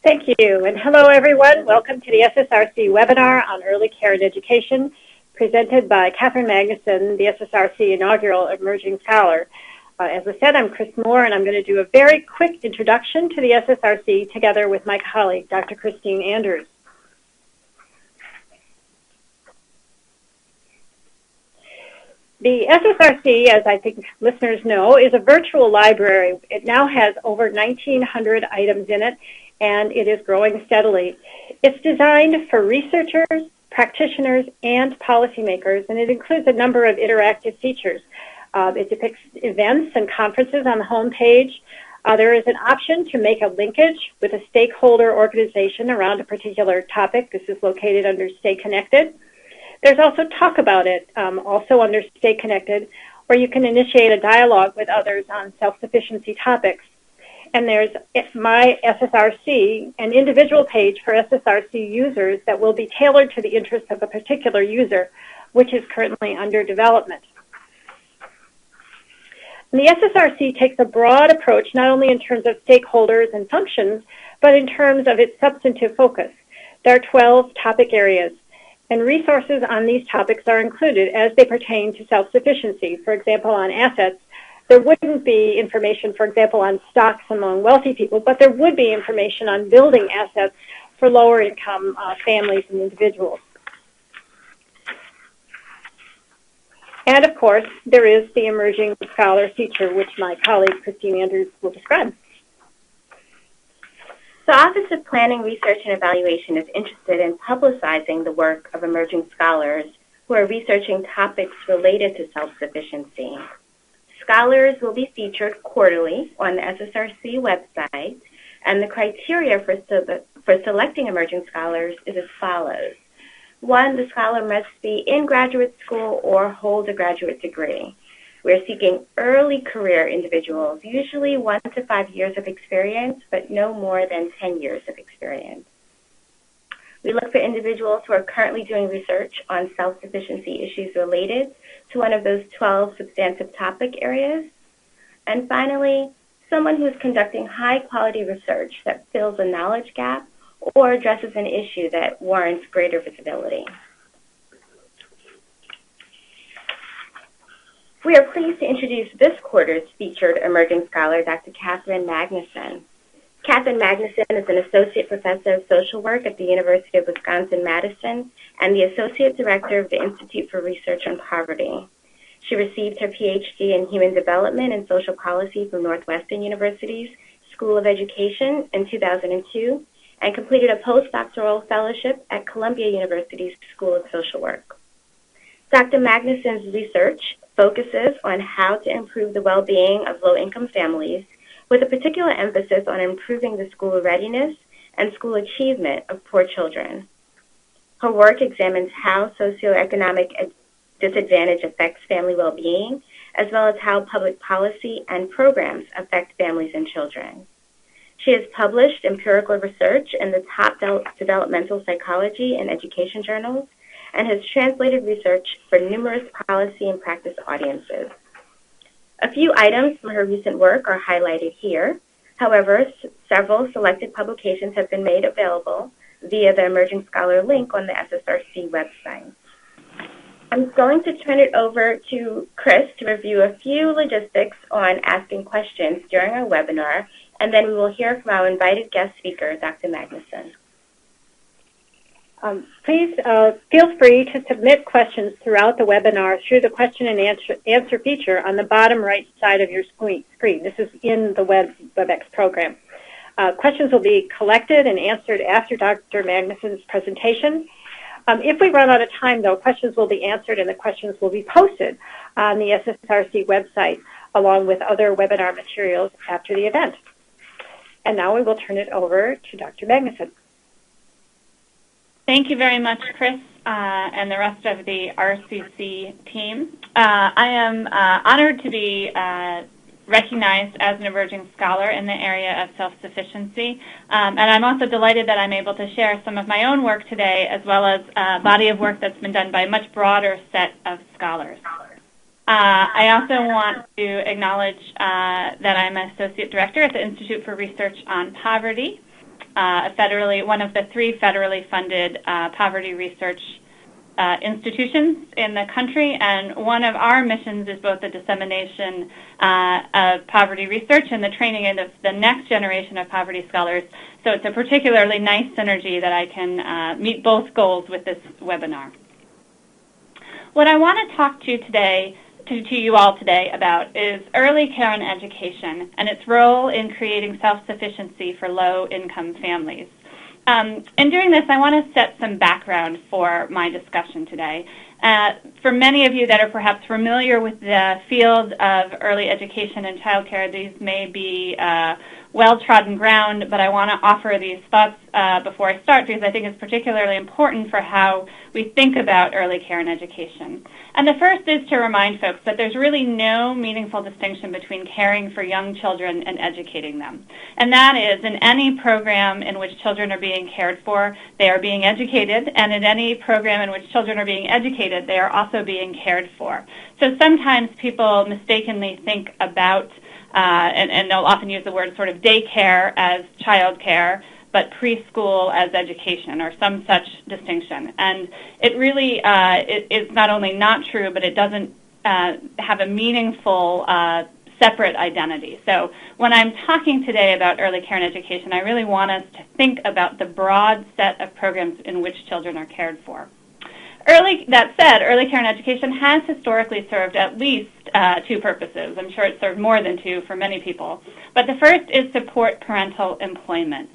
Thank you, and hello everyone. Welcome to the SSRC webinar on early care and education, presented by Catherine Magnusson, the SSRC inaugural emerging scholar. As I said, I'm Chris Moore, and I'm going to do a very quick introduction to the SSRC together with my colleague, Dr. Christine Anders. The SSRC, as I think listeners know, is a virtual library. It now has over 1,900 items in it, and it is growing steadily. It's designed for researchers, practitioners, and policymakers, and it includes a number of interactive features. It depicts events and conferences on the home page. There is an option to make a linkage with a stakeholder organization around a particular topic. This is located under Stay Connected. There's also Talk About It, also under Stay Connected, where you can initiate a dialogue with others on self-sufficiency topics. And there's My SSRC, an individual page for SSRC users that will be tailored to the interests of a particular user, which is currently under development. And the SSRC takes a broad approach, not only in terms of stakeholders and functions, but in terms of its substantive focus. There are 12 topic areas, and resources on these topics are included as they pertain to self-sufficiency. For example, on assets, there wouldn't be information, for example, on stocks among wealthy people, but there would be information on building assets for lower income families and individuals. And of course, there is the Emerging Scholar feature, which my colleague Christine Anders will describe. The Office of Planning, Research, and Evaluation is interested in publicizing the work of emerging scholars who are researching topics related to self-sufficiency. Scholars will be featured quarterly on the SSRC website, and the criteria for selecting emerging scholars is as follows. 1, the scholar must be in graduate school or hold a graduate degree. We're seeking early career individuals, usually 1 to 5 years of experience, but no more than 10 years of experience. We look for individuals who are currently doing research on self-sufficiency issues related to one of those 12 substantive topic areas. And finally, someone who is conducting high-quality research that fills a knowledge gap or addresses an issue that warrants greater visibility. We are pleased to introduce this quarter's featured emerging scholar, Dr. Catherine Magnusson. Catherine Magnusson is an Associate Professor of Social Work at the University of Wisconsin-Madison and the Associate Director of the Institute for Research on Poverty. She received her PhD in Human Development and Social Policy from Northwestern University's School of Education in 2002 and completed a postdoctoral fellowship at Columbia University's School of Social Work. Dr. Magnusson's research focuses on how to improve the well-being of low-income families, with a particular emphasis on improving the school readiness and school achievement of poor children. Her work examines how socioeconomic disadvantage affects family well-being, as well as how public policy and programs affect families and children. She has published empirical research in the top developmental psychology and education journals, and has translated research for numerous policy and practice audiences. A few items from her recent work are highlighted here. However, several selected publications have been made available via the Emerging Scholar link on the SSRC website. I'm going to turn it over to Chris to review a few logistics on asking questions during our webinar, and then we will hear from our invited guest speaker, Dr. Magnusson. Please feel free to submit questions throughout the webinar through the question and answer feature on the bottom right side of your screen. This is in the WebEx program. Questions will be collected and answered after Dr. Magnusson's presentation. If we run out of time, though, questions will be answered and the questions will be posted on the SSRC website along with other webinar materials after the event. And now we will turn it over to Dr. Magnusson. Thank you very much, Chris, and the rest of the RCC team. I am honored to be recognized as an emerging scholar in the area of self-sufficiency, and I'm also delighted that I'm able to share some of my own work today, as well as a body of work that's been done by a much broader set of scholars. I also want to acknowledge that I'm Associate Director at the Institute for Research on Poverty, one of the 3 federally funded poverty research institutions in the country, and one of our missions is both the dissemination of poverty research and the training of the next generation of poverty scholars. So it's a particularly nice synergy that I can meet both goals with this webinar. What I want to talk to you all today about is early care and education and its role in creating self-sufficiency for low-income families. In doing this, I want to set some background for my discussion today. For many of you that are perhaps familiar with the field of early education and childcare, these may be well-trodden ground, but I want to offer these thoughts before I start because I think it's particularly important for how we think about early care and education. And the first is to remind folks that there's really no meaningful distinction between caring for young children and educating them. And that is, in any program in which children are being cared for, they are being educated, and in any program in which children are being educated, they are also being cared for. So sometimes people mistakenly think about and they'll often use the word sort of daycare as childcare, but preschool as education, or some such distinction. And it really is not only not true, but it doesn't have a meaningful separate identity. So when I'm talking today about early care and education, I really want us to think about the broad set of programs in which children are cared for. That said, early care and education has historically served at least 2 purposes. I'm sure it's served more than 2 for many people. But the first is support parental employment.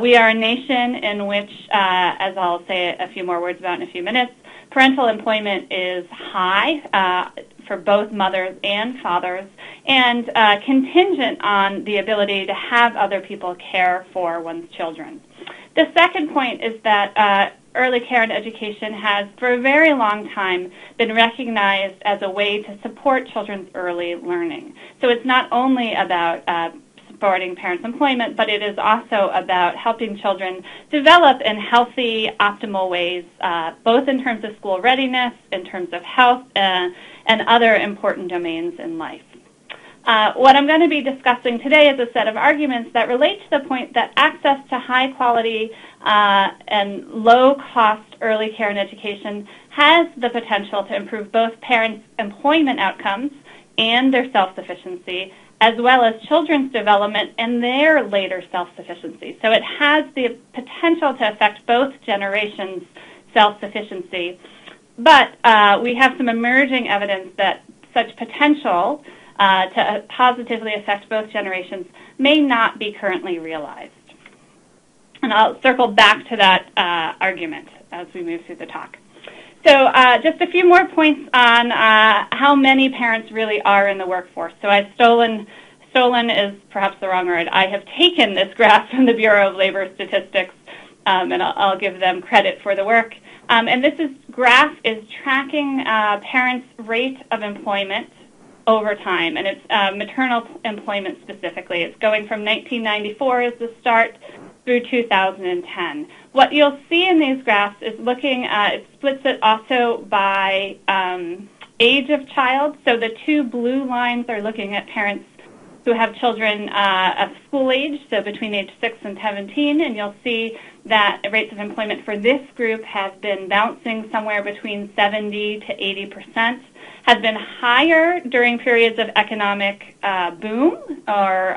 We are a nation in which, as I'll say a few more words about in a few minutes, parental employment is high for both mothers and fathers, and contingent on the ability to have other people care for one's children. The second point is that early care and education has, for a very long time, been recognized as a way to support children's early learning. So it's not only about supporting parents' employment, but it is also about helping children develop in healthy, optimal ways, both in terms of school readiness, in terms of health, and other important domains in life. What I'm going to be discussing today is a set of arguments that relate to the point that access to high-quality and low-cost early care and education has the potential to improve both parents' employment outcomes and their self-sufficiency, as well as children's development and their later self-sufficiency. So it has the potential to affect both generations' self-sufficiency. But we have some emerging evidence that such potential to positively affect both generations may not be currently realized. And I'll circle back to that argument as we move through the talk. So just a few more points on how many parents really are in the workforce. So I've stolen is perhaps the wrong word. I have taken this graph from the Bureau of Labor Statistics, and I'll give them credit for the work. And this graph is tracking parents' rate of employment over time, and it's maternal employment specifically. It's going from 1994 as the start through 2010. What you'll see in these graphs is it splits it also by age of child. So the 2 blue lines are looking at parents who have children of school age, so between age 6 and 17, and you'll see that rates of employment for this group have been bouncing somewhere between 70 to 80%, have been higher during periods of economic boom or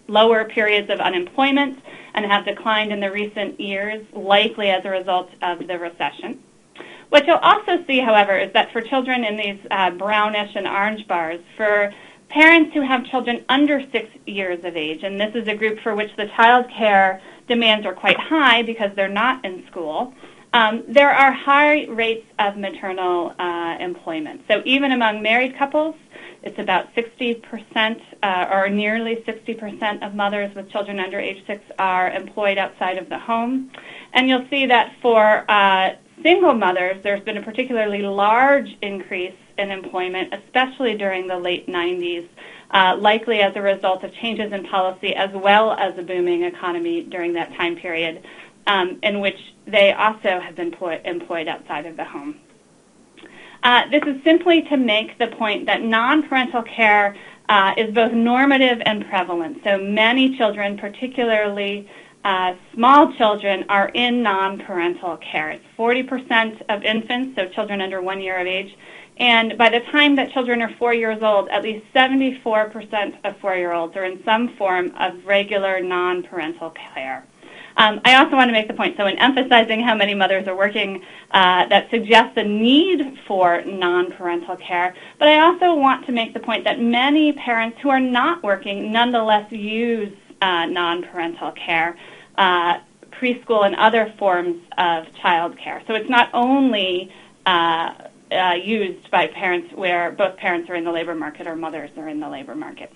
lower periods of unemployment, and have declined in the recent years, likely as a result of the recession. What you'll also see, however, is that for children in these brownish and orange bars, for parents who have children under 6 years of age, and this is a group for which the child care demands are quite high because they're not in school, there are high rates of maternal employment. So even among married couples, it's about 60% or nearly 60% of mothers with children under age 6 are employed outside of the home. And you'll see that for single mothers, there's been a particularly large increase in employment, especially during the late 90s, likely as a result of changes in policy as well as a booming economy during that time period, in which they also have been employed outside of the home. This is simply to make the point that non-parental care is both normative and prevalent. So many children, particularly small children are in non-parental care. It's 40% of infants, so children under 1 year of age. And by the time that children are 4 years old, at least 74% of 4-year-olds are in some form of regular non-parental care. I also want to make the point, so in emphasizing how many mothers are working, that suggests a need for non-parental care, but I also want to make the point that many parents who are not working nonetheless use non-parental care, preschool and other forms of child care. So it's not only used by parents where both parents are in the labor market or mothers are in the labor market.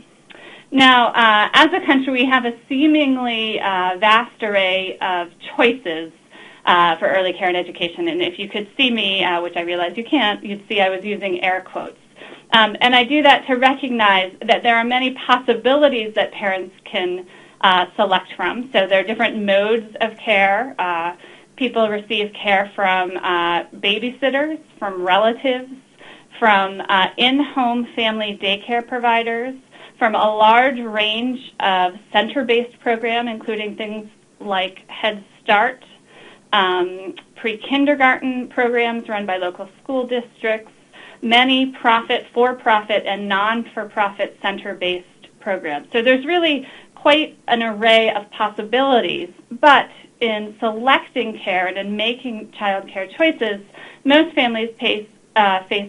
Now, as a country, we have a seemingly vast array of choices for early care and education. And if you could see me, which I realize you can't, you'd see I was using air quotes. And I do that to recognize that there are many possibilities that parents can select from. So there are different modes of care. People receive care from babysitters, from relatives, from in-home family daycare providers, from a large range of center-based programs, including things like Head Start, pre-kindergarten programs run by local school districts, many for-profit and non-for-profit center-based programs. So there's really quite an array of possibilities, but in selecting care and in making child care choices, most families face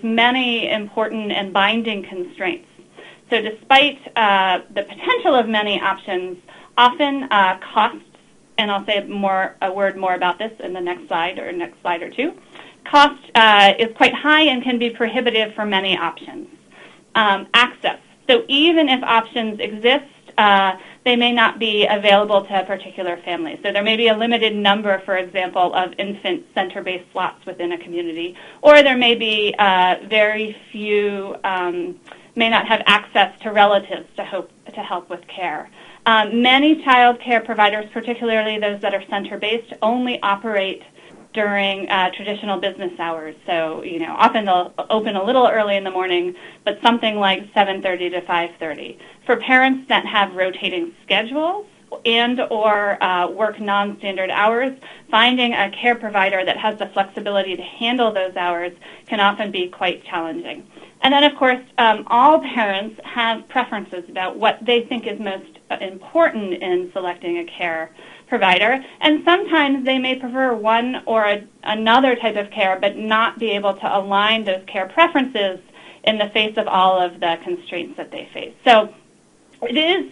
many important and binding constraints. So despite the potential of many options, often costs, and I'll say a word more about this in the next slide or two, cost is quite high and can be prohibitive for many options. Access. So even if options exist, they may not be available to a particular family. So there may be a limited number, for example, of infant center-based slots within a community, or there may be very few, may not have access to relatives to help with care. Many child care providers, particularly those that are center-based, only operate during traditional business hours. So, often they'll open a little early in the morning, but something like 7:30 to 5:30. For parents that have rotating schedules and or work non-standard hours, finding a care provider that has the flexibility to handle those hours can often be quite challenging. And then, of course, all parents have preferences about what they think is most important in selecting a care provider, and sometimes they may prefer one or another type of care but not be able to align those care preferences in the face of all of the constraints that they face. So it is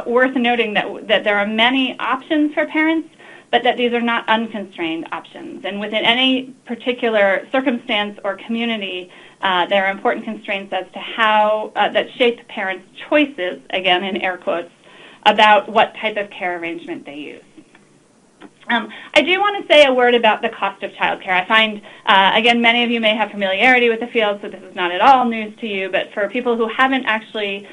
worth noting that there are many options for parents, but that these are not unconstrained options. And within any particular circumstance or community, there are important constraints as to how that shape parents' choices, again in air quotes, about what type of care arrangement they use. I do want to say a word about the cost of childcare. I find, again, many of you may have familiarity with the field, so this is not at all news to you, but for people who haven't actually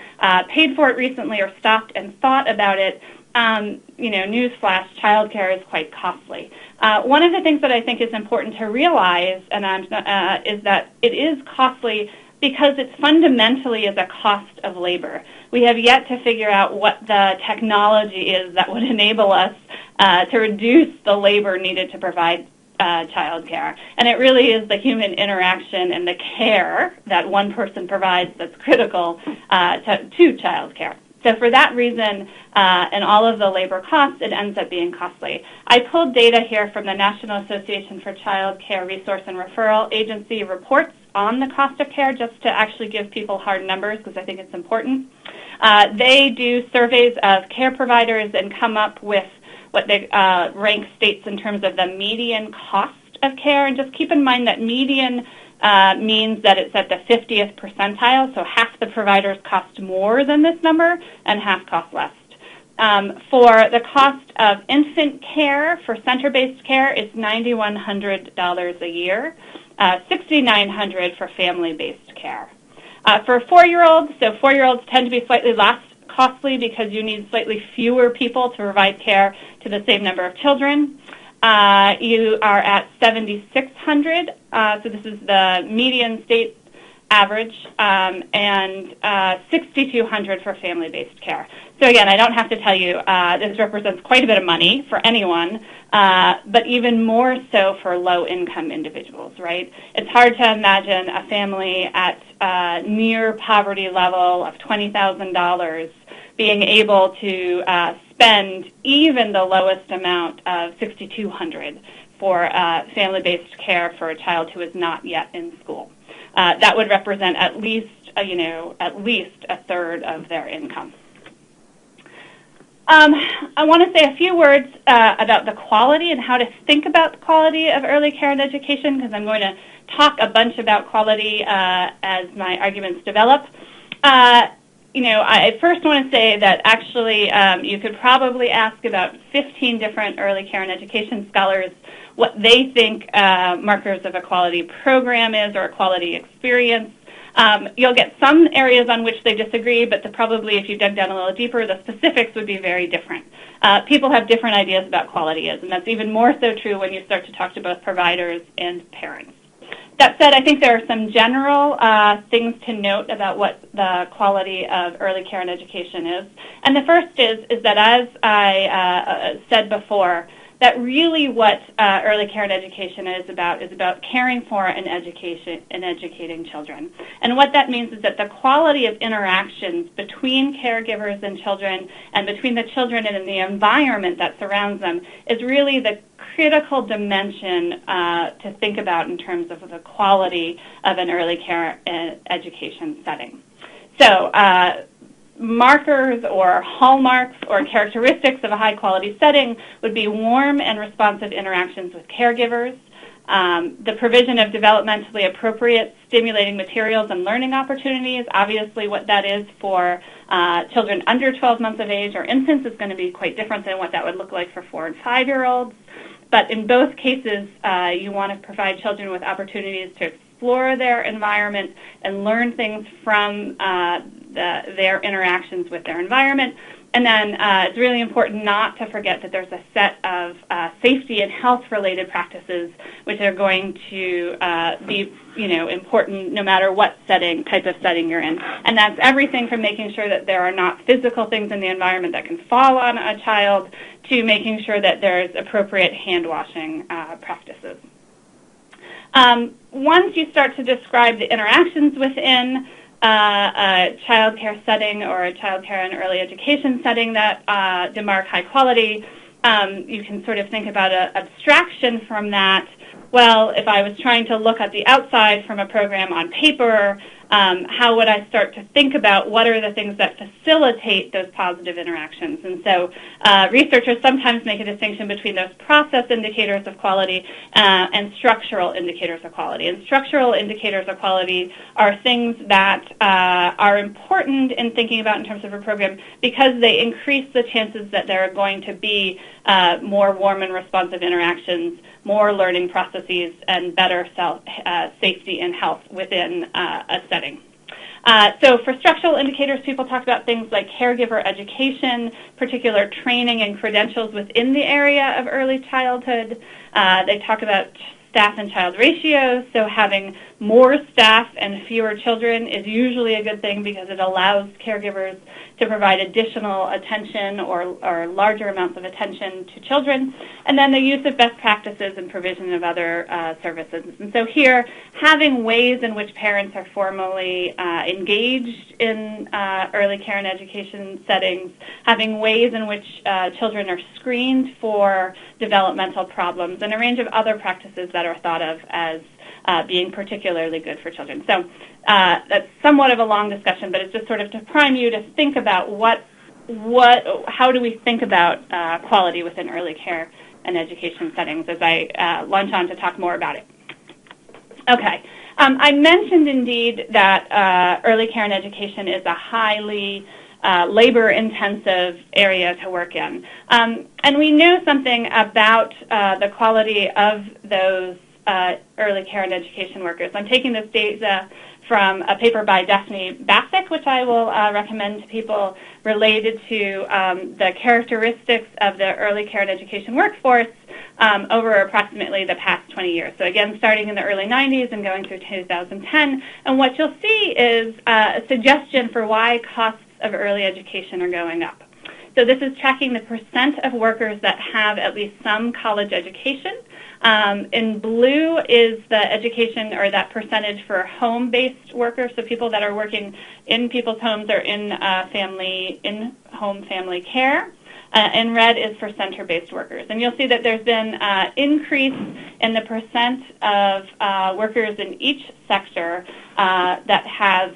paid for it recently or stopped and thought about it, newsflash, childcare is quite costly. One of the things that I think is important to realize is that it is costly because it fundamentally is a cost of labor. We have yet to figure out what the technology is that would enable us to reduce the labor needed to provide child care. And it really is the human interaction and the care that one person provides that's critical to child care. So for that reason, and all of the labor costs, it ends up being costly. I pulled data here from the National Association for Child Care Resource and Referral Agency reports on the cost of care, just to actually give people hard numbers because I think it's important. They do surveys of care providers and come up with what they rank states in terms of the median cost of care. And just keep in mind that median means that it's at the 50th percentile, so half the providers cost more than this number and half cost less. For the cost of infant care, for center-based care, it's $9,100 a year, $6,900 for family-based care. For 4-year-olds, so 4-year-olds tend to be slightly less costly because you need slightly fewer people to provide care to the same number of children. You are at $7,600, so this is the median state average, and $6,200 for family-based care. So again, I don't have to tell you, this represents quite a bit of money for anyone, but even more so for low-income individuals, right? It's hard to imagine a family at near poverty level of $20,000 being able to spend even the lowest amount of $6,200 for family-based care for a child who is not yet in school. That would represent at least a third of their income. I want to say a few words about the quality and how to think about the quality of early care and education, because I'm going to talk a bunch about quality as my arguments develop. I first want to say that actually you could probably ask about 15 different early care and education scholars what they think markers of a quality program is or a quality experience. You'll get some areas on which they disagree, but probably if you dug down a little deeper, the specifics would be very different. People have different ideas about quality is, and that's even more so true when you start to talk to both providers and parents. That said, I think there are some general things to note about what the quality of early care and education is. And the first is that, as I said before, that really what early care and education is about caring for and educating children. And what that means is that the quality of interactions between caregivers and children and between the children and the environment that surrounds them is really the critical dimension to think about in terms of the quality of an early care and education setting. So markers or hallmarks or characteristics of a high-quality setting would be warm and responsive interactions with caregivers, the provision of developmentally appropriate stimulating materials and learning opportunities. Obviously, what that is for children under 12 months of age or infants is going to be quite different than what that would look like for 4- and 5-year-olds. But in both cases, you want to provide children with opportunities to explore their environment and learn things from their interactions with their environment. And then it's really important not to forget that there's a set of safety and health-related practices which are going to be, important no matter what type of setting you're in. And that's everything from making sure that there are not physical things in the environment that can fall on a child to making sure that there's appropriate hand-washing practices. Once you start to describe the interactions within a child care setting or a child care and early education setting that demark high quality, you can sort of think about an abstraction from that. Well, if I was trying to look at the outside from a program on paper, how would I start to think about what are the things that facilitate those positive interactions? And so researchers sometimes make a distinction between those process indicators of quality and structural indicators of quality. And structural indicators of quality are things that are important in thinking about in terms of a program because they increase the chances that there are going to be more warm and responsive interactions, more learning processes, and better safety and health within a setting. So for structural indicators, people talk about things like caregiver education, particular training and credentials within the area of early childhood. They talk about staff and child ratios, so having more staff and fewer children is usually a good thing because it allows caregivers to provide additional attention or larger amounts of attention to children. And then the use of best practices and provision of other services. And so here, having ways in which parents are formally engaged in early care and education settings, having ways in which children are screened for developmental problems, and a range of other practices that are thought of as being particularly good for children. So that's somewhat of a long discussion, but it's just sort of to prime you to think about how do we think about quality within early care and education settings as I launch on to talk more about it. Okay. I mentioned indeed that early care and education is a highly labor-intensive area to work in. And we know something about the quality of those early care and education workers. I'm taking this data from a paper by Daphne Bassick, which I will recommend to people, related to the characteristics of the early care and education workforce over approximately the past 20 years. So again, starting in the early 90s and going through 2010. And what you'll see is a suggestion for why costs of early education are going up. So this is tracking the percent of workers that have at least some college education. In blue is the education, or that percentage, for home-based workers, so people that are working in people's homes or in in-home family care. And red is for center-based workers. And you'll see that there's been an increase in the percent of workers in each sector that have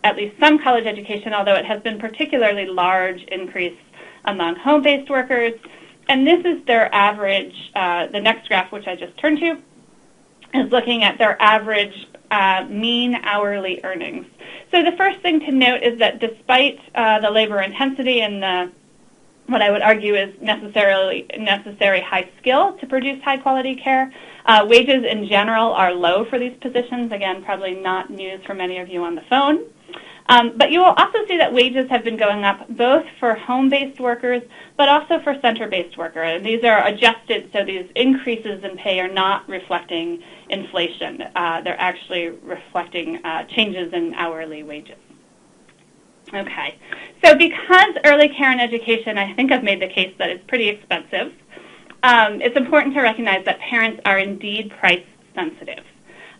at least some college education, although it has been particularly large increase among home-based workers. And this is their average. The next graph, which I just turned to, is looking at their average mean hourly earnings. So the first thing to note is that despite the labor intensity and the what I would argue is necessary high skill to produce high-quality care, wages in general are low for these positions. Again, probably not news for many of you on the phone. But you will also see that wages have been going up both for home-based workers but also for center-based workers. And these are adjusted, so these increases in pay are not reflecting inflation. They're actually reflecting changes in hourly wages. Okay, so because early care and education, I think I've made the case that it's pretty expensive, it's important to recognize that parents are indeed price sensitive.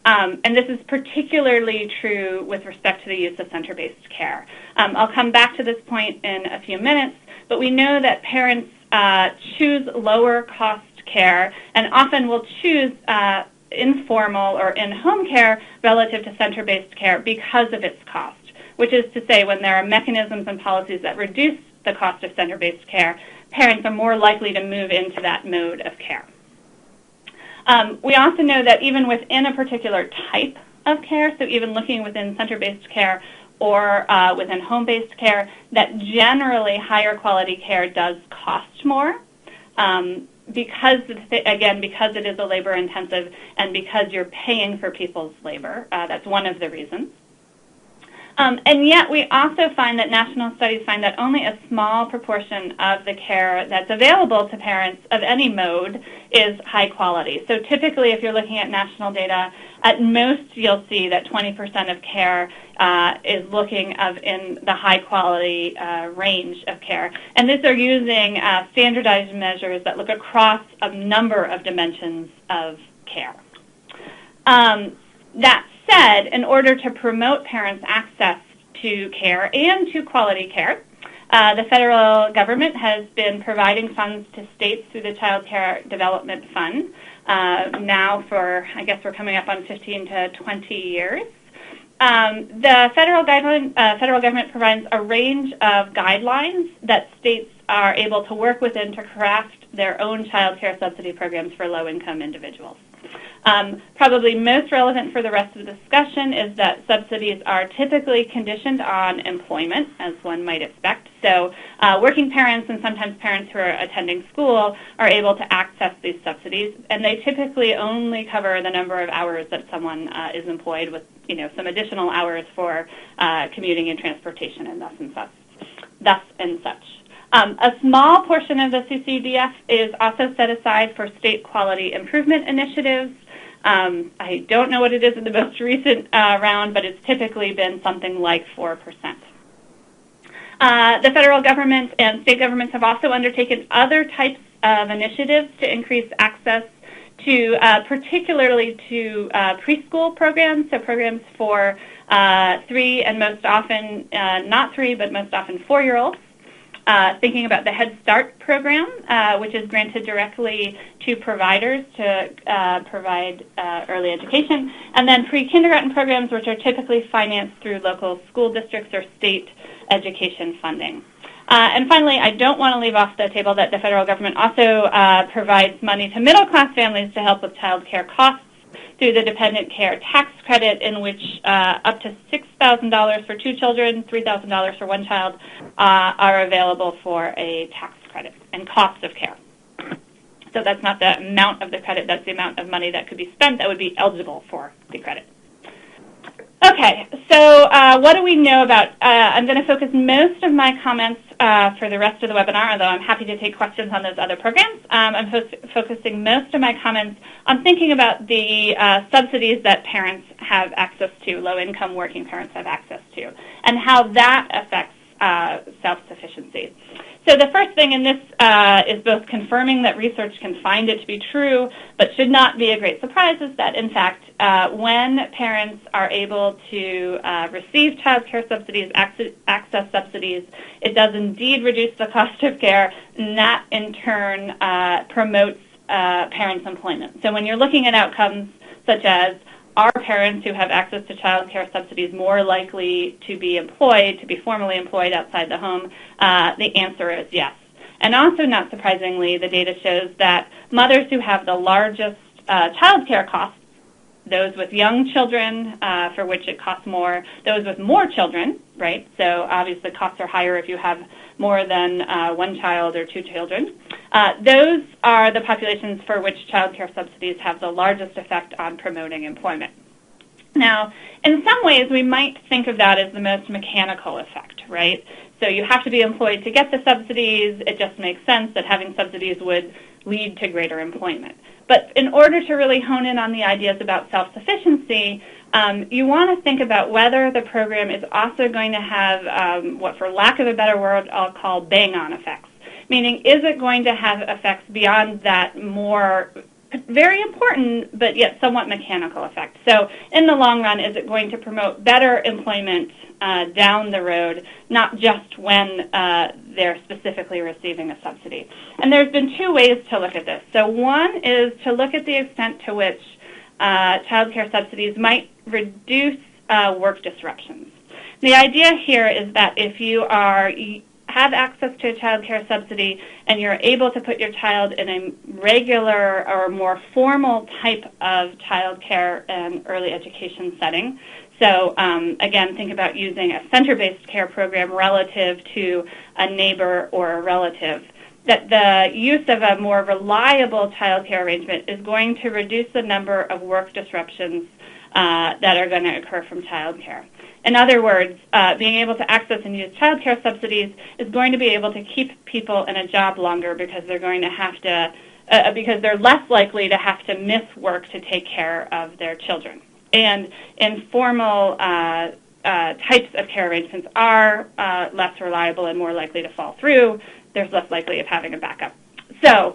And this is particularly true with respect to the use of center-based care. I'll come back to this point in a few minutes, but we know that parents choose lower-cost care and often will choose informal or in-home care relative to center-based care because of its cost, which is to say when there are mechanisms and policies that reduce the cost of center-based care, parents are more likely to move into that mode of care. We also know that even within a particular type of care, so even looking within center-based care or within home-based care, that generally higher quality care does cost more because, again, because it is a labor-intensive and because you're paying for people's labor. That's one of the reasons. And yet we also find that national studies find that only a small proportion of the care that's available to parents of any mode is high quality. So typically if you're looking at national data, at most you'll see that 20% of care is looking in the high quality range of care. And these are using standardized measures that look across a number of dimensions of care. That said, in order to promote parents' access to care and to quality care, the federal government has been providing funds to states through the Childcare Development Fund now for, I guess we're coming up on 15 to 20 years. The federal government provides a range of guidelines that states are able to work within to craft their own child care subsidy programs for low-income individuals. Probably most relevant for the rest of the discussion is that subsidies are typically conditioned on employment, as one might expect. So working parents and sometimes parents who are attending school are able to access these subsidies, and they typically only cover the number of hours that someone is employed with, some additional hours for commuting and transportation and thus and such. A small portion of the CCDF is also set aside for state quality improvement initiatives. I don't know what it is in the most recent round, but it's typically been something like 4%. The federal government and state governments have also undertaken other types of initiatives to increase access to, particularly to preschool programs, so programs for 3 and most often not 3, but most often 4-year-olds. Thinking about the Head Start program, which is granted directly to providers to provide early education, and then pre-kindergarten programs, which are typically financed through local school districts or state education funding. And finally, I don't want to leave off the table that the federal government also provides money to middle-class families to help with child care costs through the dependent care tax credit, in which up to $6,000 for 2 children, $3,000 for 1 child are available for a tax credit and cost of care. So that's not the amount of the credit, that's the amount of money that could be spent that would be eligible for the credit. Okay, Okay, so what do we know about, I'm going to focus most of my comments for the rest of the webinar, although I'm happy to take questions on those other programs. I'm focusing most of my comments on thinking about the subsidies that parents have access to, low-income working parents have access to, and how that affects self-sufficiency. So the first thing in this is both confirming that research can find it to be true, but should not be a great surprise, is that, in fact, when parents are able to receive child care subsidies, access subsidies, it does indeed reduce the cost of care, and that, in turn, promotes parents' employment. So when you're looking at outcomes such as, are parents who have access to child care subsidies more likely to be employed, to be formally employed outside the home? The answer is yes. And also, not surprisingly, the data shows that mothers who have the largest child care costs, those with young children, for which it costs more, those with more children, right? So obviously costs are higher if you have more than one child or two children. Those are the populations for which child care subsidies have the largest effect on promoting employment. Now, in some ways, we might think of that as the most mechanical effect, right? So you have to be employed to get the subsidies. It just makes sense that having subsidies would lead to greater employment. But in order to really hone in on the ideas about self-sufficiency, you want to think about whether the program is also going to have what, for lack of a better word, I'll call bang-on effects. Meaning, is it going to have effects beyond that more very important but yet somewhat mechanical effect? So in the long run, is it going to promote better employment down the road, not just when they're specifically receiving a subsidy? And there's been two ways to look at this. So one is to look at the extent to which child care subsidies might reduce work disruptions. The idea here is that if you have access to a child care subsidy and you're able to put your child in a regular or more formal type of child care and early education setting, so again, think about using a center-based care program relative to a neighbor or a relative, that the use of a more reliable child care arrangement is going to reduce the number of work disruptions that are going to occur from child care. In other words, being able to access and use child care subsidies is going to be able to keep people in a job longer because they're going to have to, because they're less likely to have to miss work to take care of their children. And informal types of care arrangements are less reliable and more likely to fall through. There's less likely of having a backup. So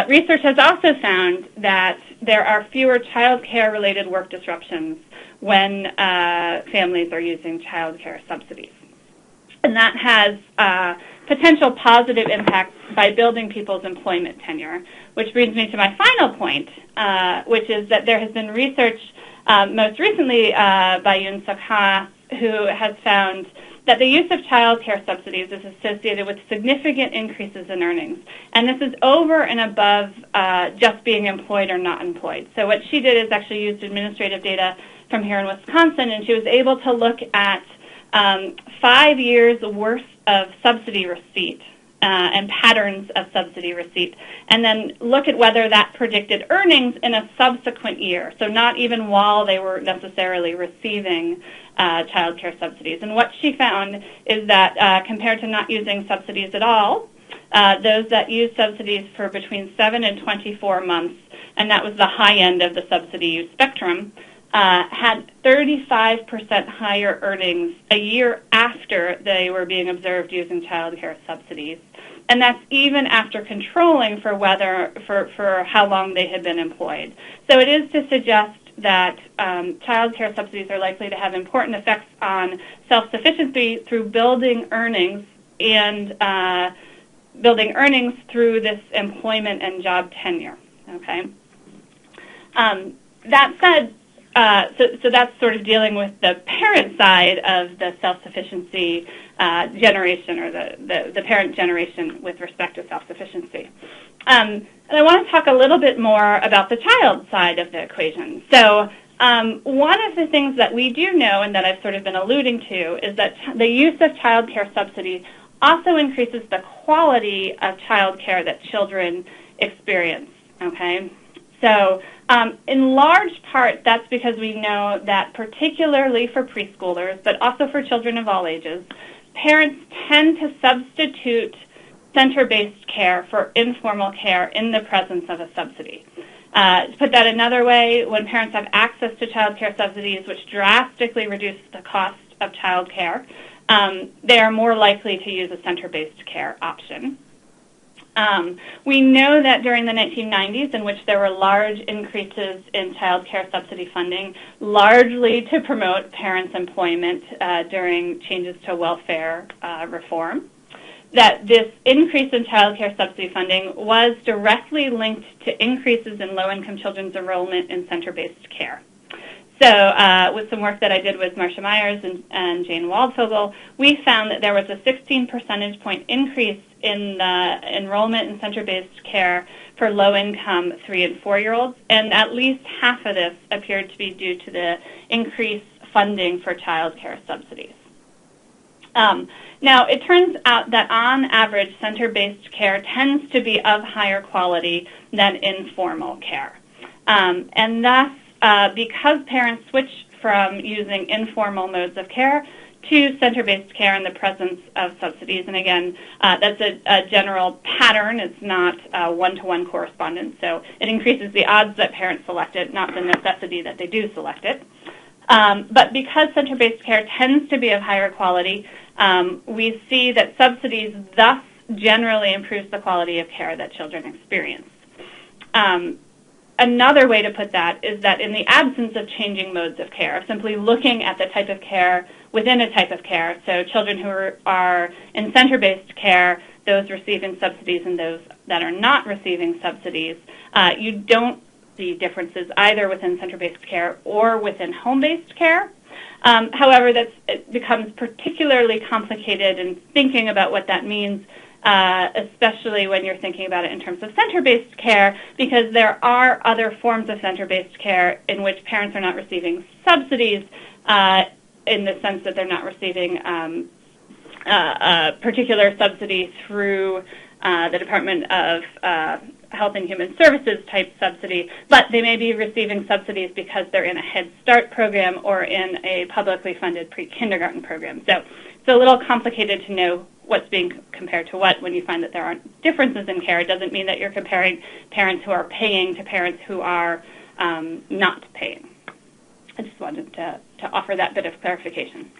research has also found that there are fewer child care-related work disruptions when families are using child care subsidies. And that has potential positive impacts by building people's employment tenure, which brings me to my final point, which is that there has been research most recently by Yoon-Suk Ha, who has found that the use of child care subsidies is associated with significant increases in earnings. And this is over and above just being employed or not employed. So what she did is actually used administrative data from here in Wisconsin, and she was able to look at 5 years' worth of subsidy receipt and patterns of subsidy receipt, and then look at whether that predicted earnings in a subsequent year, so not even while they were necessarily receiving child care subsidies. And what she found is that compared to not using subsidies at all, those that used subsidies for between 7 and 24 months, and that was the high end of the subsidy use spectrum, had 35% higher earnings a year after they were being observed using child care subsidies. And that's even after controlling for for how long they had been employed. So it is to suggest that child care subsidies are likely to have important effects on self-sufficiency through building earnings and building earnings through this employment and job tenure. Okay. That said, so that's sort of dealing with the parent side of the self-sufficiency generation, or the parent generation with respect to self-sufficiency. And I want to talk a little bit more about the child side of the equation. So one of the things that we do know, and that I've sort of been alluding to, is that the use of child care subsidies also increases the quality of child care that children experience. Okay? So in large part, that's because we know that particularly for preschoolers, but also for children of all ages, parents tend to substitute center-based care for informal care in the presence of a subsidy. To put that another way, when parents have access to child care subsidies, which drastically reduce the cost of child care, they are more likely to use a center-based care option. We know that during the 1990s, in which there were large increases in child care subsidy funding, largely to promote parents' employment during changes to welfare reform, that this increase in child care subsidy funding was directly linked to increases in low-income children's enrollment in center-based care. So with some work that I did with Marcia Myers and Jane Waldfogel, we found that there was a 16 percentage point increase in the enrollment in center-based care for low-income 3- and 4-year-olds, and at least half of this appeared to be due to the increased funding for child care subsidies. Now, it turns out that on average, center-based care tends to be of higher quality than informal care. And thus, because parents switch from using informal modes of care to center-based care in the presence of subsidies, and again, that's a general pattern. It's not one-to-one correspondence, so it increases the odds that parents select it, not the necessity that they do select it. But because center-based care tends to be of higher quality, we see that subsidies thus generally improves the quality of care that children experience. Another way to put that is that in the absence of changing modes of care, simply looking at the type of care within a type of care, so children who are in center-based care, those receiving subsidies and those that are not receiving subsidies, you don't see differences either within center-based care or within home-based care. However, it becomes particularly complicated in thinking about what that means, especially when you're thinking about it in terms of center-based care, because there are other forms of center-based care in which parents are not receiving subsidies in the sense that they're not receiving a particular subsidy through the Department of Health and Human Services type subsidy, but they may be receiving subsidies because they're in a Head Start program or in a publicly funded pre-kindergarten program. So it's a little complicated to know what's being compared to what when you find that there aren't differences in care. It doesn't mean that you're comparing parents who are paying to parents who are not paying. I just wanted to offer that bit of clarification.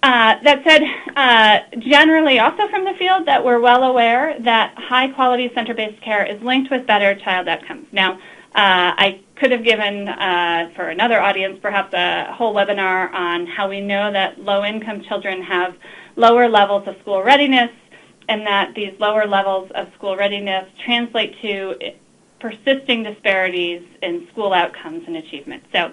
That said, generally also from the field that we're well aware that high-quality center-based care is linked with better child outcomes. Now, I could have given, for another audience, perhaps a whole webinar on how we know that low-income children have lower levels of school readiness, and that these lower levels of school readiness translate to persisting disparities in school outcomes and achievement. So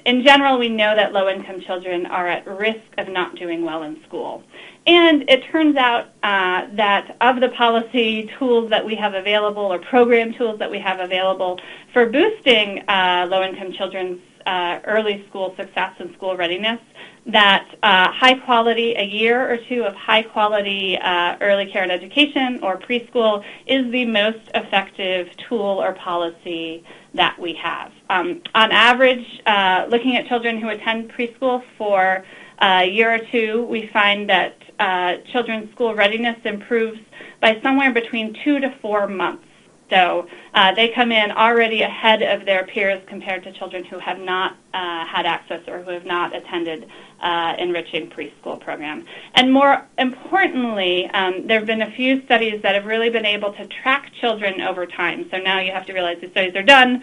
in general, we know that low-income children are at risk of not doing well in school. And it turns out that of the policy tools that we have available or program tools that we have available for boosting low-income children's early school success and school readiness, that high quality, a year or two of high quality early care and education or preschool is the most effective tool or policy that we have. On average, looking at children who attend preschool for a year or two, we find that children's school readiness improves by somewhere between 2 to 4 months. So they come in already ahead of their peers compared to children who have not had access or who have not attended enriching preschool program. And more importantly, there have been a few studies that have really been able to track children over time. So now you have to realize the studies are done,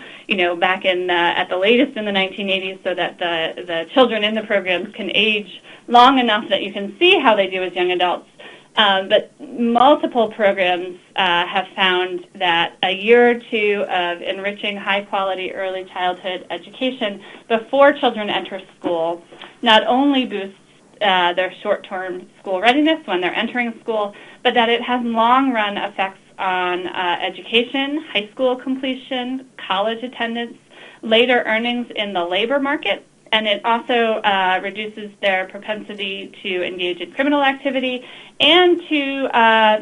back in at the latest in the 1980s, so that the children in the programs can age long enough that you can see how they do as young adults. But multiple programs have found that a year or two of enriching high-quality early childhood education before children enter school not only boosts their short-term school readiness when they're entering school, but that it has long-run effects on education, high school completion, college attendance, later earnings in the labor market, and it also reduces their propensity to engage in criminal activity and to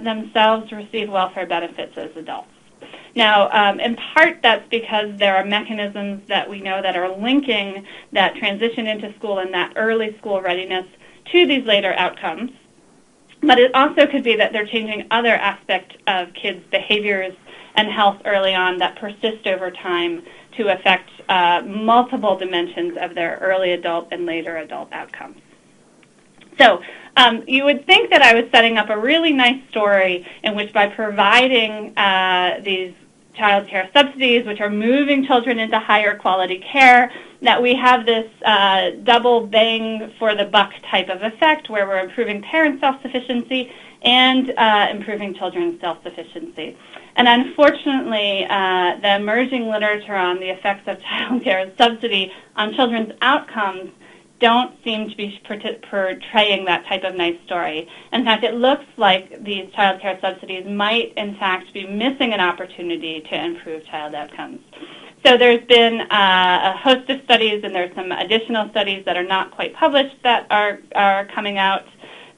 themselves receive welfare benefits as adults. Now, in part, that's because there are mechanisms that we know that are linking that transition into school and that early school readiness to these later outcomes. But it also could be that they're changing other aspects of kids' behaviors and health early on that persist over time to affect multiple dimensions of their early adult and later adult outcomes. So you would think that I was setting up a really nice story in which by providing these child care subsidies, which are moving children into higher quality care, that we have this double bang for the buck type of effect where we're improving parent self-sufficiency and improving children's self-sufficiency. And unfortunately, the emerging literature on the effects of child care subsidy on children's outcomes don't seem to be portraying that type of nice story. In fact, it looks like these child care subsidies might, in fact, be missing an opportunity to improve child outcomes. So there's been a host of studies, and there's some additional studies that are not quite published that are coming out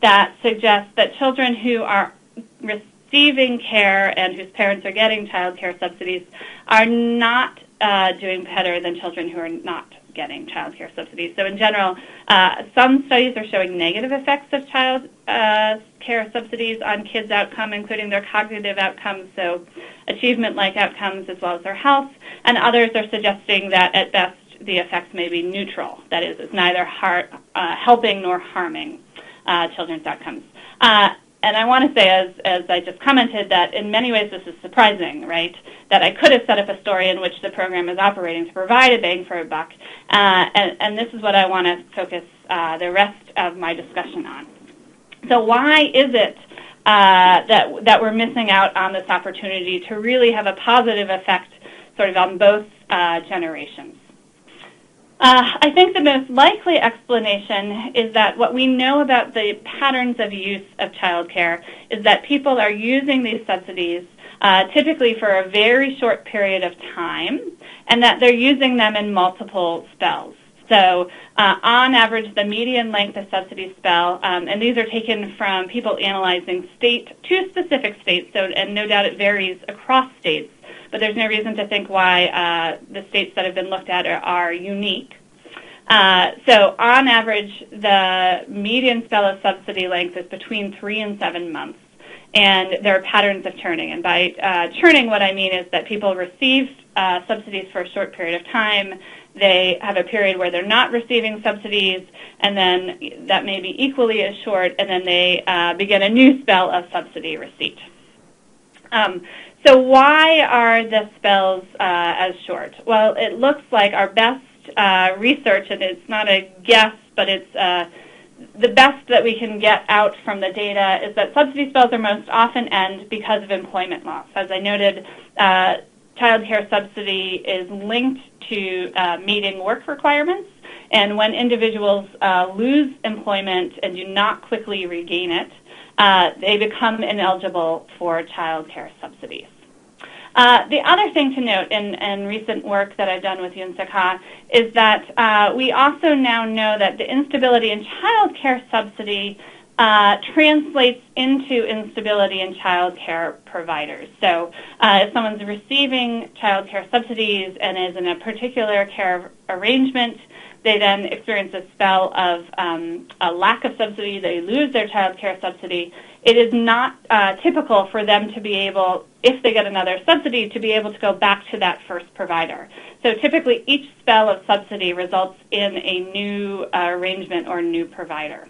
that suggest that children who are receiving care and whose parents are getting child care subsidies are not doing better than children who are not getting child care subsidies. So in general, some studies are showing negative effects of child care subsidies on kids' outcome, including their cognitive outcomes, so achievement-like outcomes as well as their health, and others are suggesting that at best the effects may be neutral. That is, it's neither helping nor harming children's outcomes. And I want to say, as I just commented, that in many ways this is surprising, right? That I could have set up a story in which the program is operating to provide a bang for a buck, and this is what I want to focus the rest of my discussion on. So why is it that we're missing out on this opportunity to really have a positive effect sort of on both generations? I think the most likely explanation is that what we know about the patterns of use of childcare is that people are using these subsidies typically for a very short period of time, and that they're using them in multiple spells. So on average, the median length of subsidy spell, and these are taken from people analyzing state to specific states, so, and no doubt it varies across states, but there's no reason to think why the states that have been looked at are unique. So on average, the median spell of subsidy length is between 3 and 7 months, and there are patterns of churning. And by churning, what I mean is that people receive subsidies for a short period of time. They have a period where they're not receiving subsidies, and then that may be equally as short, and then they begin a new spell of subsidy receipt. So why are the spells as short? Well, it looks like our best research, and it's not a guess, but it's the best that we can get out from the data, is that subsidy spells are most often end because of employment loss. As I noted, child care subsidy is linked to meeting work requirements, and when individuals lose employment and do not quickly regain it, they become ineligible for child care subsidies. The other thing to note in recent work that I've done with UNSCA is that we also now know that the instability in child care subsidy translates into instability in child care providers. So if someone's receiving child care subsidies and is in a particular care arrangement, they then experience a spell of a lack of subsidy. They lose their child care subsidy. It is not typical for them to be able, if they get another subsidy, to be able to go back to that first provider. So typically each spell of subsidy results in a new arrangement or new provider.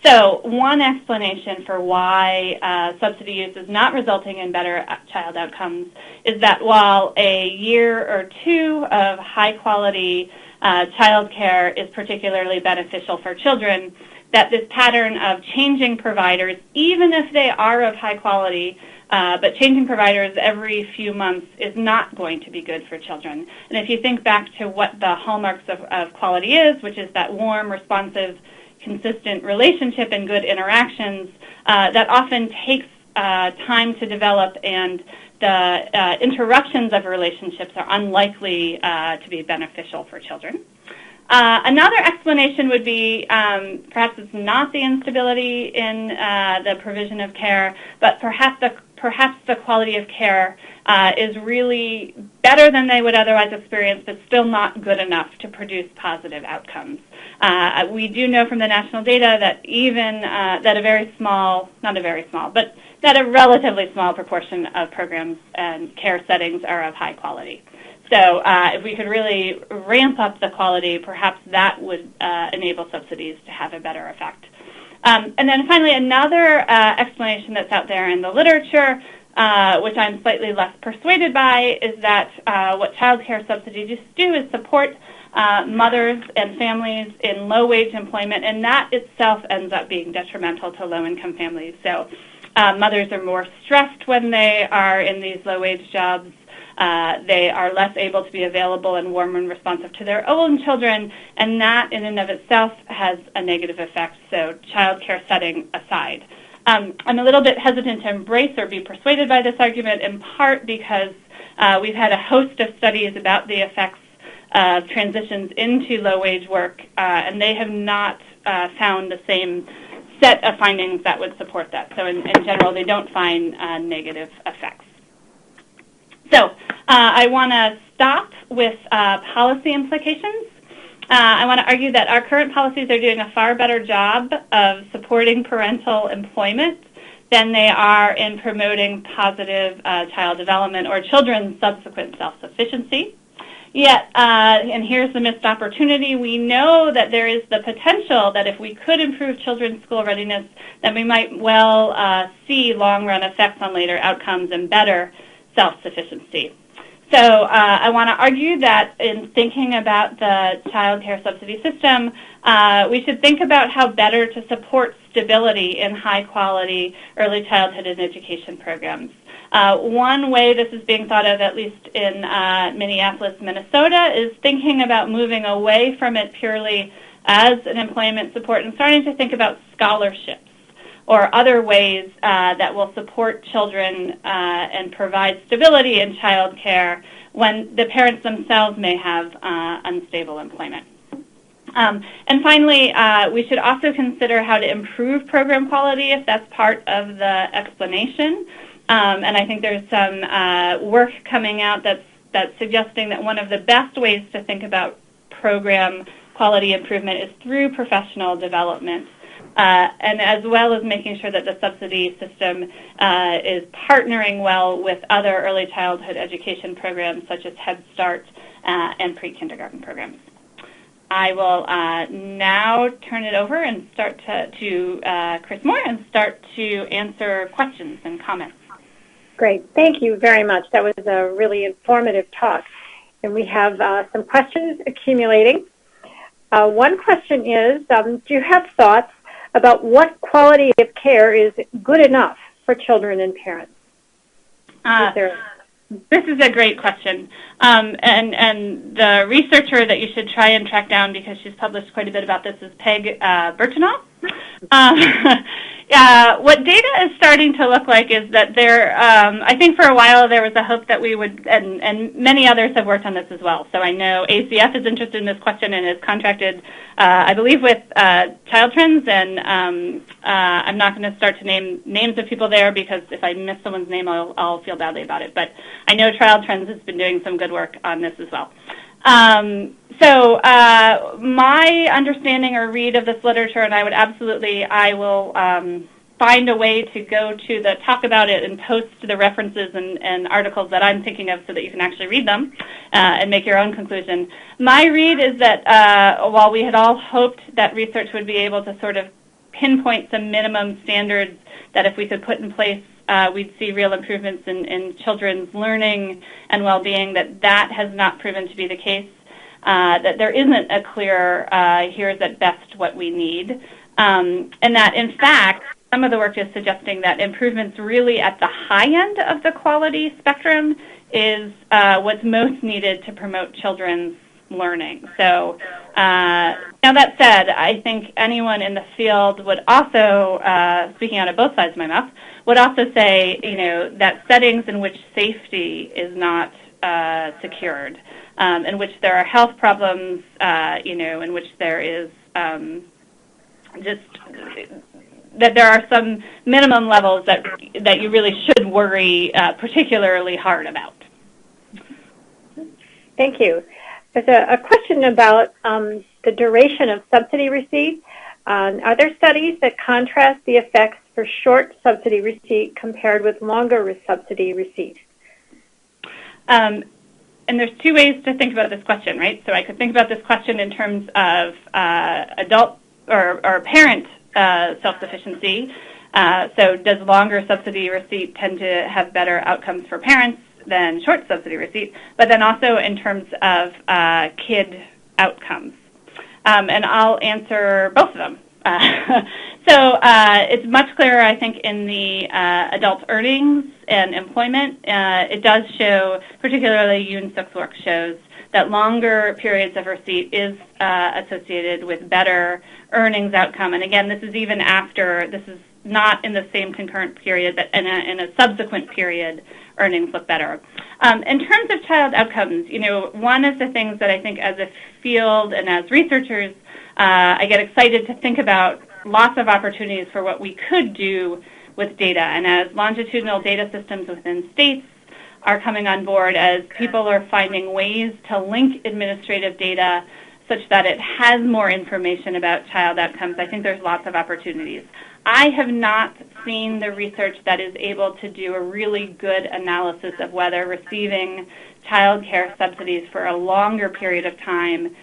So one explanation for why subsidy use is not resulting in better child outcomes is that while a year or two of high-quality child care is particularly beneficial for children, that this pattern of changing providers, even if they are of high quality, but changing providers every few months is not going to be good for children. And if you think back to what the hallmarks of quality is, which is that warm, responsive, consistent relationship and good interactions, that often takes time to develop, and the interruptions of relationships are unlikely to be beneficial for children. Another explanation would be perhaps it's not the instability in the provision of care, but perhaps perhaps the quality of care is really better than they would otherwise experience, but still not good enough to produce positive outcomes. We do know from the national data that even that a very small, not a very small, but that a relatively small proportion of programs and care settings are of high quality. So if we could really ramp up the quality, perhaps that would enable subsidies to have a better effect. And then finally, another explanation that's out there in the literature, which I'm slightly less persuaded by, is that what child care subsidies do is support mothers and families in low-wage employment, and that itself ends up being detrimental to low-income families. So mothers are more stressed when they are in these low-wage jobs. They are less able to be available and warm and responsive to their own children, and that in and of itself has a negative effect, so child care setting aside. I'm a little bit hesitant to embrace or be persuaded by this argument, in part because we've had a host of studies about the effects of transitions into low-wage work, and they have not found the same set of findings that would support that. So in general, they don't find negative effects. So I want to stop with policy implications. I want to argue that our current policies are doing a far better job of supporting parental employment than they are in promoting positive child development or children's subsequent self-sufficiency. Yet, and here's the missed opportunity, we know that there is the potential that if we could improve children's school readiness, that we might well see long-run effects on later outcomes and better self-sufficiency. So I want to argue that in thinking about the child care subsidy system, we should think about how better to support stability in high-quality early childhood and education programs. One way this is being thought of, at least in Minneapolis, Minnesota, is thinking about moving away from it purely as an employment support and starting to think about scholarships or other ways that will support children and provide stability in child care when the parents themselves may have unstable employment. And finally, we should also consider how to improve program quality if that's part of the explanation. And I think there's some work coming out that's suggesting that one of the best ways to think about program quality improvement is through professional development. And as well as making sure that the subsidy system is partnering well with other early childhood education programs such as Head Start and pre-kindergarten programs. I will now turn it over and start to Chris Moore and start to answer questions and comments. Great. Thank you very much. That was a really informative talk. And we have some questions accumulating. One question is, do you have thoughts about what quality of care is good enough for children and parents? This is a great question. And the researcher that you should try and track down, because she's published quite a bit about this, is Peg Bertinoff. What data is starting to look like is that there, I think for a while there was a hope that we would, and many others have worked on this as well. So I know ACF is interested in this question and has contracted, I believe, with Child Trends, and I'm not going to start to name names of people there because if I miss someone's name, I'll feel badly about it. But I know Child Trends has been doing some good work on this as well. So my understanding or read of this literature, and I will find a way to go to the talk about it and post the references and articles that I'm thinking of so that you can actually read them and make your own conclusion. My read is that while we had all hoped that research would be able to sort of pinpoint some minimum standards that if we could put in place we'd see real improvements in children's learning and well-being, that has not proven to be the case, that there isn't a clear, here's at best what we need, and that, in fact, some of the work is suggesting that improvements really at the high end of the quality spectrum is what's most needed to promote children's learning. So now that said, I think anyone in the field would also, speaking out of both sides of my mouth, would also say, that settings in which safety is not secured, in which there are health problems, in which there is just that there are some minimum levels that you really should worry particularly hard about. Thank you. There's a question about the duration of subsidy receipt. Are there studies that contrast the effects for short subsidy receipt compared with longer subsidy receipt? And there's two ways to think about this question, right? So I could think about this question in terms of adult or parent self-sufficiency. So does longer subsidy receipt tend to have better outcomes for parents than short subsidy receipt? But then also in terms of kid outcomes. And I'll answer both of them. So it's much clearer, I think, in the adult earnings and employment. It does show, particularly UNSUC's work shows, that longer periods of receipt is associated with better earnings outcome. And again, this is even after, this is not in the same concurrent period, but in a subsequent period, earnings look better. In terms of child outcomes, one of the things that I think as a field and as researchers, I get excited to think about lots of opportunities for what we could do with data. And as longitudinal data systems within states are coming on board, as people are finding ways to link administrative data such that it has more information about child outcomes, I think there's lots of opportunities. I have not seen the research that is able to do a really good analysis of whether receiving child care subsidies for a longer period of time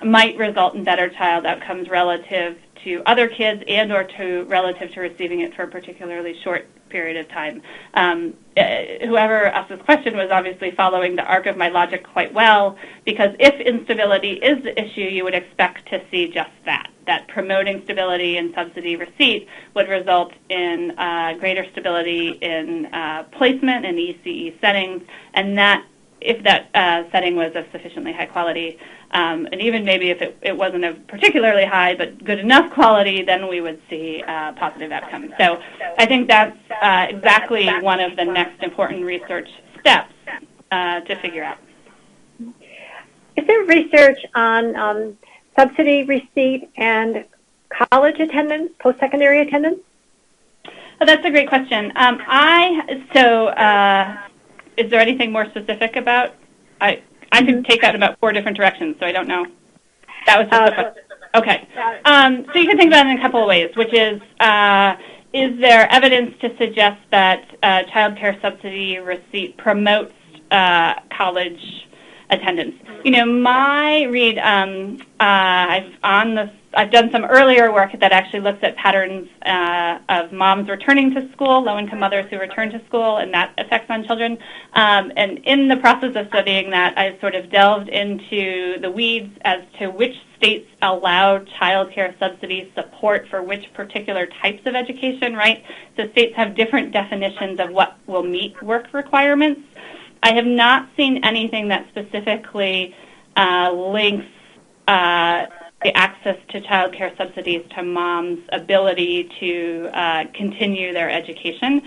might result in better child outcomes relative to other kids and or relative to receiving it for a particularly short period of time. Whoever asked this question was obviously following the arc of my logic quite well, because if instability is the issue, you would expect to see just that promoting stability in subsidy receipt would result in greater stability in placement in ECE settings, and that if that setting was of sufficiently high quality, and even maybe if it wasn't of particularly high but good enough quality, then we would see positive outcomes. So I think that's exactly one of the next important research steps to figure out. Is there research on subsidy receipt and college attendance, post-secondary attendance? Oh, that's a great question. Is there anything more specific about? I could take that in about 4 different directions, so I don't know. That was just a question. Okay. So you can think about it in a couple of ways, which is there evidence to suggest that child care subsidy receipt promotes college attendance? My read, I've done some earlier work that actually looks at patterns of moms returning to school, low-income mothers who return to school, and that effects on children. And in the process of studying that, I sort of delved into the weeds as to which states allow child care subsidy support for which particular types of education, right? So states have different definitions of what will meet work requirements. I have not seen anything that specifically links the access to child care subsidies to moms' ability to continue their education.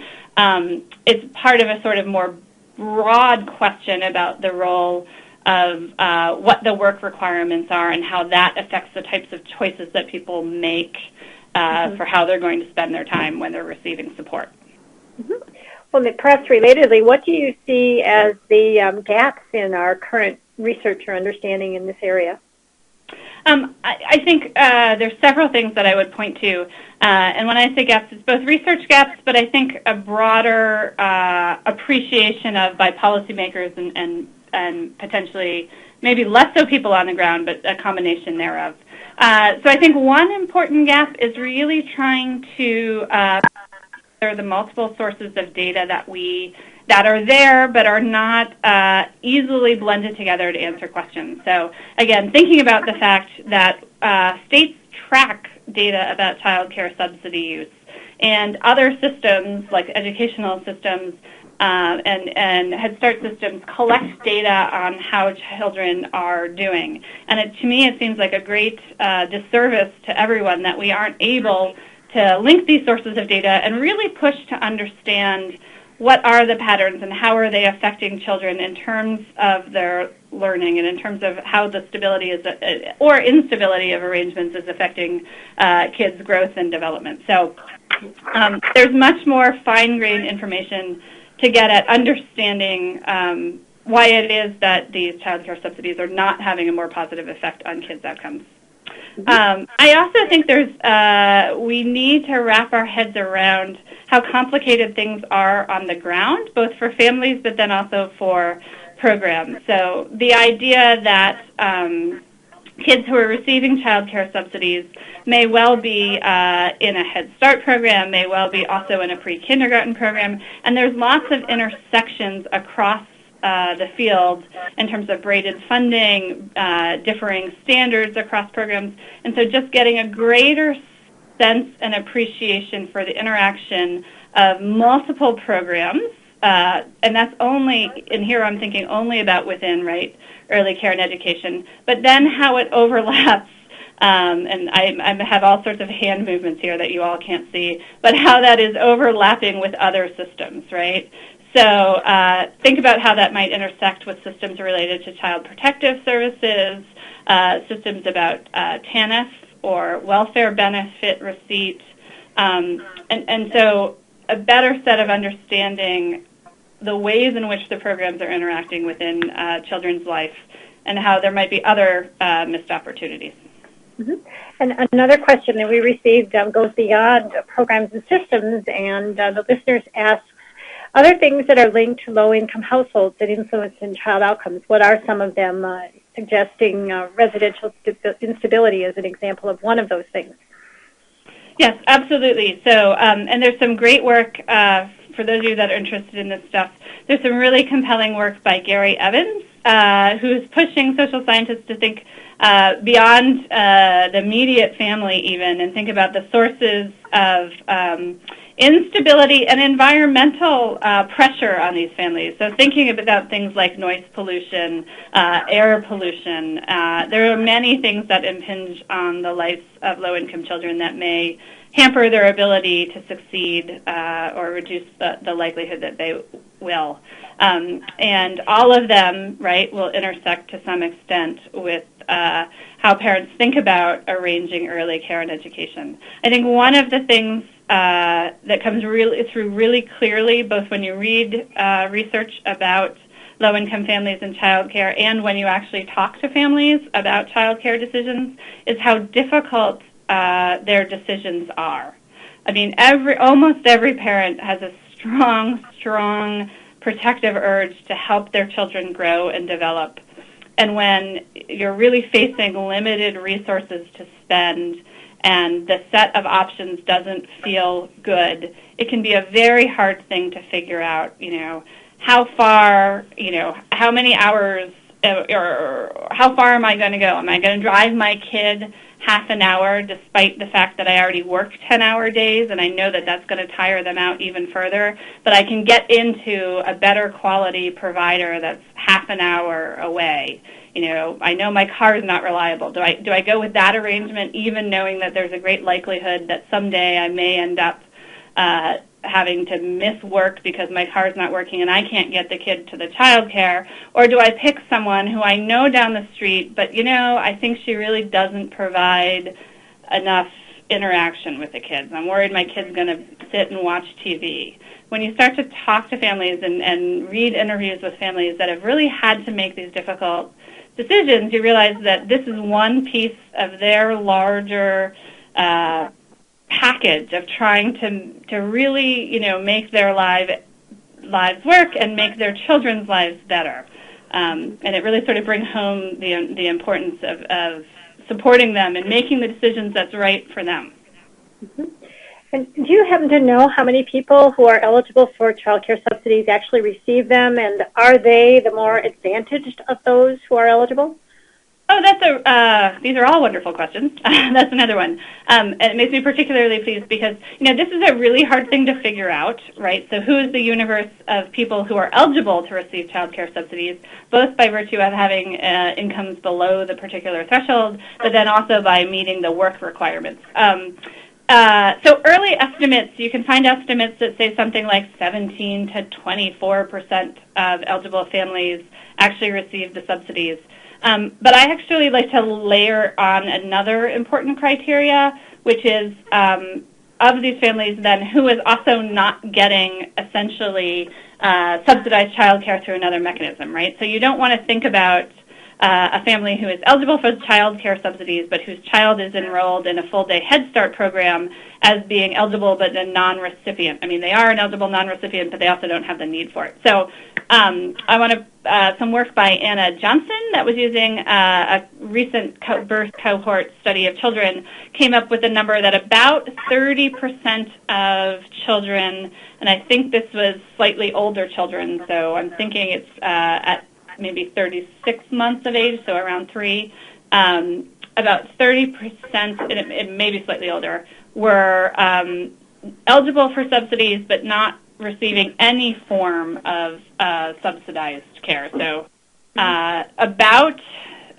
It's part of a sort of more broad question about the role of what the work requirements are and how that affects the types of choices that people make for how they're going to spend their time when they're receiving support. Mm-hmm. Well, perhaps relatedly, what do you see as the gaps in our current research or understanding in this area? I think there's several things that I would point to. And when I say gaps, it's both research gaps, but I think a broader appreciation of by policymakers and potentially maybe less so people on the ground, but a combination thereof. So I think one important gap is really trying to the multiple sources of data that are there but are not easily blended together to answer questions. So again, thinking about the fact that states track data about child care subsidy use, and other systems like educational systems and Head Start systems collect data on how children are doing. And to me, it seems like a great disservice to everyone that we aren't able to link these sources of data and really push to understand what are the patterns and how are they affecting children in terms of their learning and in terms of how the stability is or instability of arrangements is affecting kids' growth and development. So there's much more fine-grained information to get at understanding why it is that these child care subsidies are not having a more positive effect on kids' outcomes. I also think we need to wrap our heads around how complicated things are on the ground, both for families but then also for programs. So the idea that kids who are receiving child care subsidies may well be in a Head Start program, may well be also in a pre-kindergarten program, and there's lots of intersections across the field in terms of braided funding, differing standards across programs, and so just getting a greater sense and appreciation for the interaction of multiple programs, and that's only, and here I'm thinking only about within, right, early care and education, but then how it overlaps, and I have all sorts of hand movements here that you all can't see, but how that is overlapping with other systems, right? So think about how that might intersect with systems related to child protective services, systems about TANF or welfare benefit receipt, and so a better set of understanding the ways in which the programs are interacting within children's life and how there might be other missed opportunities. Mm-hmm. And another question that we received goes beyond programs and systems, and the listeners ask, other things that are linked to low-income households that influence in child outcomes, what are some of them, suggesting residential instability as an example of one of those things? Yes, absolutely. So, and there's some great work, for those of you that are interested in this stuff, there's some really compelling work by Gary Evans, who's pushing social scientists to think beyond the immediate family even, and think about the sources of instability and environmental pressure on these families. So thinking about things like noise pollution, air pollution, there are many things that impinge on the lives of low-income children that may hamper their ability to succeed or reduce the likelihood that they will. And all of them, right, will intersect to some extent with how parents think about arranging early care and education. I think one of the things that comes through really clearly, both when you read research about low-income families and child care and when you actually talk to families about child care decisions, is how difficult their decisions are. I mean, almost every parent has a strong protective urge to help their children grow and develop. And when you're really facing limited resources to spend and the set of options doesn't feel good, it can be a very hard thing to figure out, how far, how many hours or how far am I going to go? Am I going to drive my kid half an hour despite the fact that I already work 10-hour days and I know that that's going to tire them out even further, but I can get into a better quality provider that's half an hour away. I know my car is not reliable. Do I go with that arrangement even knowing that there's a great likelihood that someday I may end up having to miss work because my car's not working and I can't get the kid to the child care? Or do I pick someone who I know down the street, but I think she really doesn't provide enough interaction with the kids. I'm worried my kid's going to sit and watch TV. When you start to talk to families and read interviews with families that have really had to make these difficult decisions, you realize that this is one piece of their larger package of trying to really, make their lives work and make their children's lives better. And it really sort of brings home the importance of supporting them and making the decisions that's right for them. Mm-hmm. And do you happen to know how many people who are eligible for child care subsidies actually receive them, and are they the more advantaged of those who are eligible? Oh, these are all wonderful questions. That's another one. And it makes me particularly pleased because, this is a really hard thing to figure out, right? So who is the universe of people who are eligible to receive child care subsidies, both by virtue of having incomes below the particular threshold, but then also by meeting the work requirements. So early estimates, you can find estimates that say something like 17 to 24% of eligible families actually receive the subsidies. But I actually like to layer on another important criteria, which is of these families then who is also not getting essentially subsidized childcare through another mechanism, right? So you don't want to think about a family who is eligible for child care subsidies but whose child is enrolled in a full-day Head Start program as being eligible but a non-recipient. I mean, they are an eligible non-recipient, but they also don't have the need for it. So I want to some work by Anna Johnson that was using a recent birth cohort study of children came up with a number that about 30% of children, and I think this was slightly older children, so I'm thinking it's at maybe 36 months of age, so around 3, about 30%, it may be slightly older, were eligible for subsidies but not receiving any form of subsidized care. So about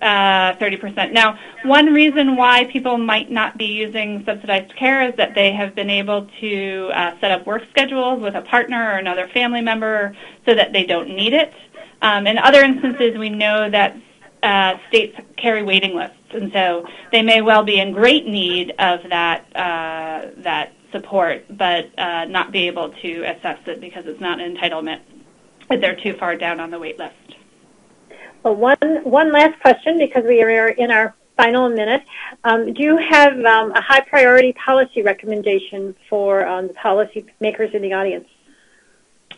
30%. Now, one reason why people might not be using subsidized care is that they have been able to set up work schedules with a partner or another family member so that they don't need it. In other instances, we know that states carry waiting lists, and so they may well be in great need of that support, but not be able to assess it because it's not an entitlement, if they're too far down on the wait list. Well, one last question, because we are in our final minute. Do you have a high priority policy recommendation for the policy makers in the audience?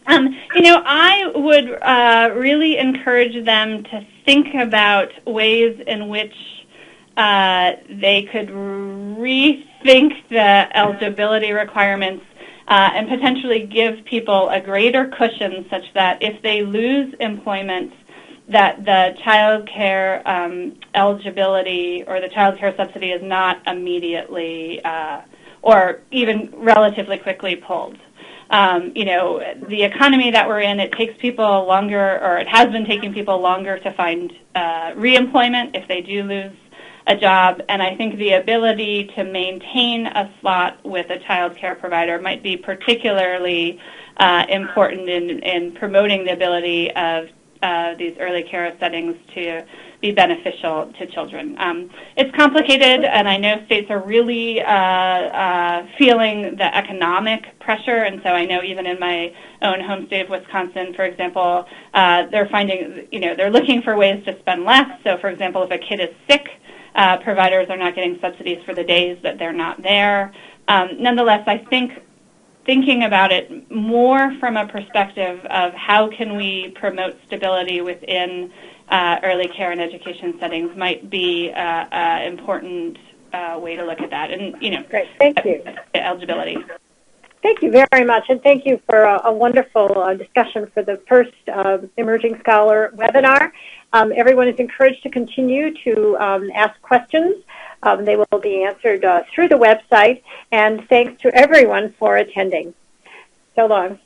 I would really encourage them to think about ways in which they could rethink the eligibility requirements and potentially give people a greater cushion such that if they lose employment, that the child care eligibility or the child care subsidy is not immediately or even relatively quickly pulled. The economy that we're in, it takes people longer, or it has been taking people longer to find reemployment if they do lose a job, and I think the ability to maintain a slot with a child care provider might be particularly important in promoting the ability of these early care settings to be beneficial to children. It's complicated, and I know states are really feeling the economic pressure, and so I know even in my own home state of Wisconsin, for example, they're finding, they're looking for ways to spend less. So, for example, if a kid is sick, providers are not getting subsidies for the days that they're not there. Nonetheless, I think thinking about it more from a perspective of how can we promote stability within early care and education settings might be an important way to look at that. And, Great. Thank you. Eligibility. Thank you very much, and thank you for a wonderful discussion for the first Emerging Scholar webinar. Everyone is encouraged to continue to ask questions. They will be answered through the website, and thanks to everyone for attending. So long.